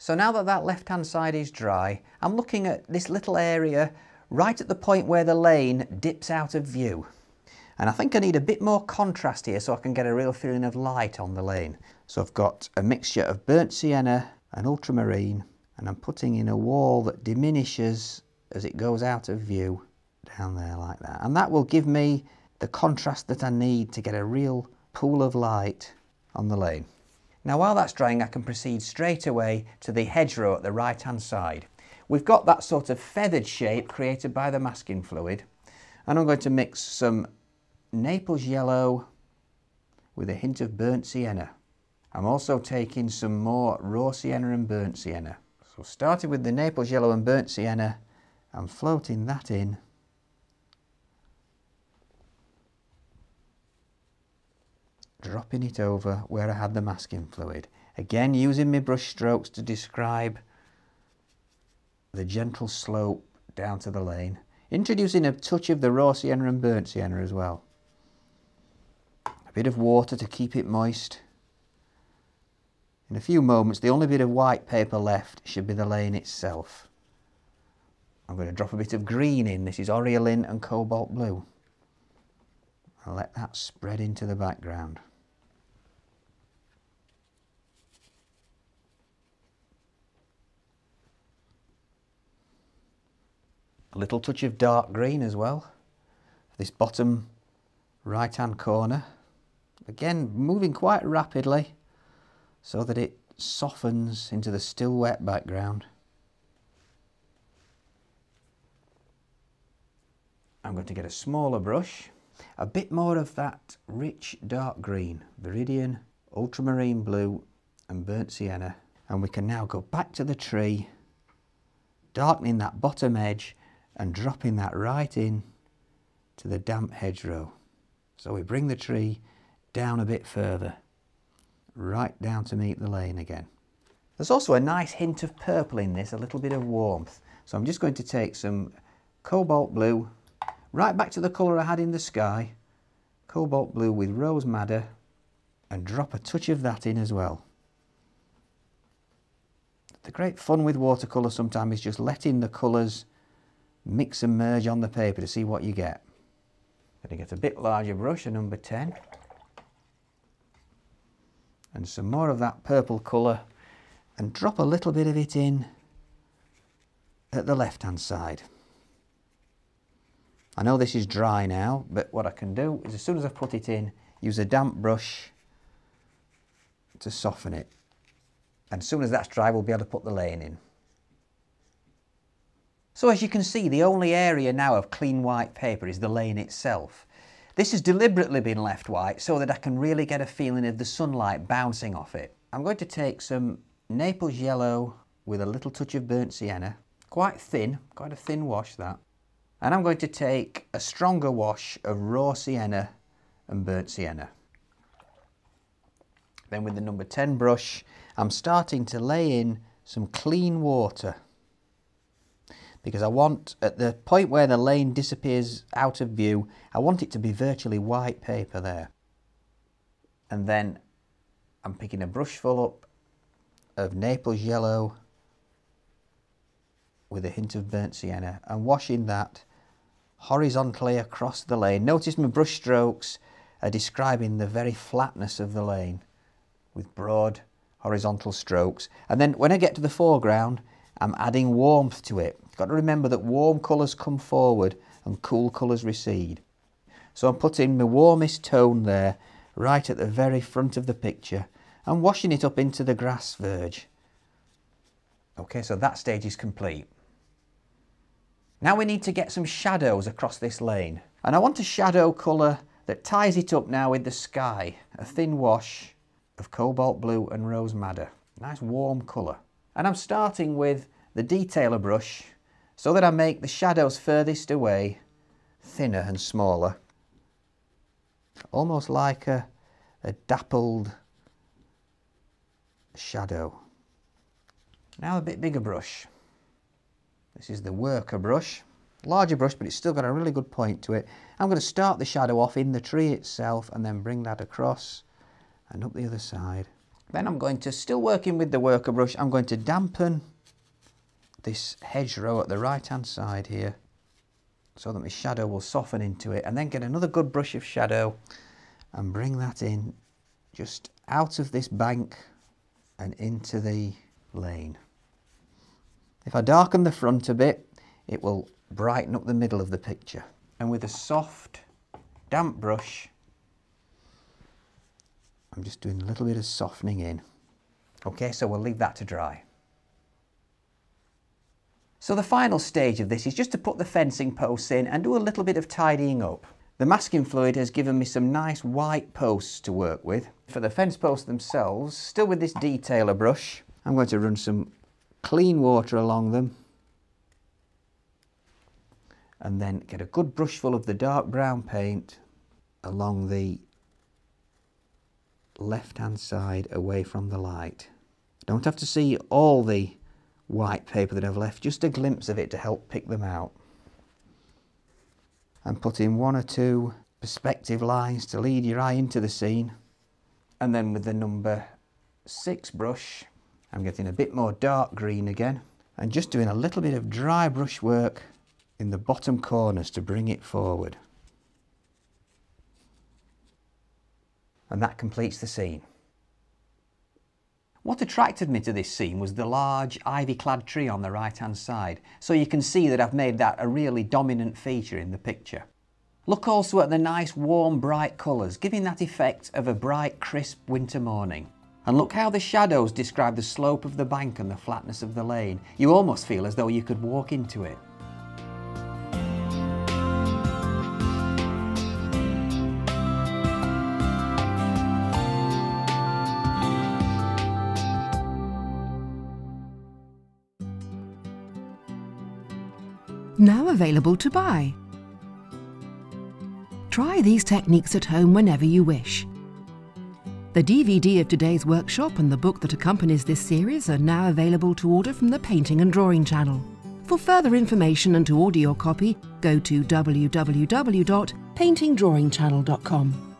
So now that that left-hand side is dry, I'm looking at this little area right at the point where the lane dips out of view. And I think I need a bit more contrast here so I can get a real feeling of light on the lane. So I've got a mixture of burnt sienna and ultramarine, and I'm putting in a wall that diminishes as it goes out of view down there like that. And that will give me the contrast that I need to get a real pool of light on the lane. Now while that's drying, I can proceed straight away to the hedgerow at the right hand side. We've got that sort of feathered shape created by the masking fluid, and I'm going to mix some Naples yellow with a hint of burnt sienna. I'm also taking some more raw sienna and burnt sienna. So starting with the Naples yellow and burnt sienna, I'm floating that in. Dropping it over where I had the masking fluid. Again, using my brush strokes to describe the gentle slope down to the lane. Introducing a touch of the raw sienna and burnt sienna as well. A bit of water to keep it moist. In a few moments, the only bit of white paper left should be the lane itself. I'm going to drop a bit of green in. This is Oriolin and Cobalt Blue. I'll let that spread into the background. A little touch of dark green as well. This bottom right hand corner. Again, moving quite rapidly so that it softens into the still wet background. I'm going to get a smaller brush, a bit more of that rich dark green, viridian, ultramarine blue and burnt sienna, and we can now go back to the tree, darkening that bottom edge and dropping that right in to the damp hedgerow. So we bring the tree down a bit further, right down to meet the lane again. There's also a nice hint of purple in this, a little bit of warmth. So I'm just going to take some Cobalt Blue, right back to the colour I had in the sky, Cobalt Blue with Rose Madder, and drop a touch of that in as well. The great fun with watercolour sometimes is just letting the colours mix and merge on the paper to see what you get. Going to get a bit larger brush, a number 10, and some more of that purple colour, and drop a little bit of it in at the left hand side. I know this is dry now, but what I can do is as soon as I've put it in, use a damp brush to soften it. And as soon as that's dry, we'll be able to put the lane in. So as you can see, the only area now of clean white paper is the lane itself. This has deliberately been left white so that I can really get a feeling of the sunlight bouncing off it. I'm going to take some Naples yellow with a little touch of burnt sienna, quite thin, quite a thin wash that. And I'm going to take a stronger wash of raw sienna and burnt sienna. Then with the number 10 brush, I'm starting to lay in some clean water, because I want, at the point where the lane disappears out of view, I want it to be virtually white paper there. And then I'm picking a brush full up of Naples yellow with a hint of burnt sienna and washing that horizontally across the lane. Notice my brush strokes are describing the very flatness of the lane with broad horizontal strokes. And then when I get to the foreground, I'm adding warmth to it. You've got to remember that warm colours come forward and cool colours recede. So I'm putting my warmest tone there, right at the very front of the picture, and washing it up into the grass verge. Okay, so that stage is complete. Now we need to get some shadows across this lane. And I want a shadow colour that ties it up now with the sky. A thin wash of Cobalt Blue and Rose Madder. Nice warm colour. And I'm starting with the detailer brush so that I make the shadows furthest away thinner and smaller. Almost like a dappled shadow. Now a bit bigger brush. This is the worker brush. Larger brush, but it's still got a really good point to it. I'm going to start the shadow off in the tree itself and then bring that across and up the other side. Then I'm going to, still working with the worker brush, I'm going to dampen this hedgerow at the right hand side here so that my shadow will soften into it, and then get another good brush of shadow and bring that in just out of this bank and into the lane. If I darken the front a bit, it will brighten up the middle of the picture. And with a soft, damp brush, I'm just doing a little bit of softening in. Okay, so we'll leave that to dry. So the final stage of this is just to put the fencing posts in and do a little bit of tidying up. The masking fluid has given me some nice white posts to work with. For the fence posts themselves, still with this detailer brush, I'm going to run some clean water along them and then get a good brush full of the dark brown paint along the left hand side away from the light. Don't have to see all the white paper that I've left, just a glimpse of it to help pick them out. And put in 1 or 2 perspective lines to lead your eye into the scene. And then with the number 6 brush, I'm getting a bit more dark green again and just doing a little bit of dry brush work in the bottom corners to bring it forward. And that completes the scene. What attracted me to this scene was the large ivy-clad tree on the right hand side, so you can see that I've made that a really dominant feature in the picture. Look also at the nice warm bright colours, giving that effect of a bright crisp winter morning. And look how the shadows describe the slope of the bank and the flatness of the lane. You almost feel as though you could walk into it. Now available to buy. Try these techniques at home whenever you wish. The DVD of today's workshop and the book that accompanies this series are now available to order from the Painting and Drawing channel. For further information and to order your copy, go to www.paintingdrawingchannel.com.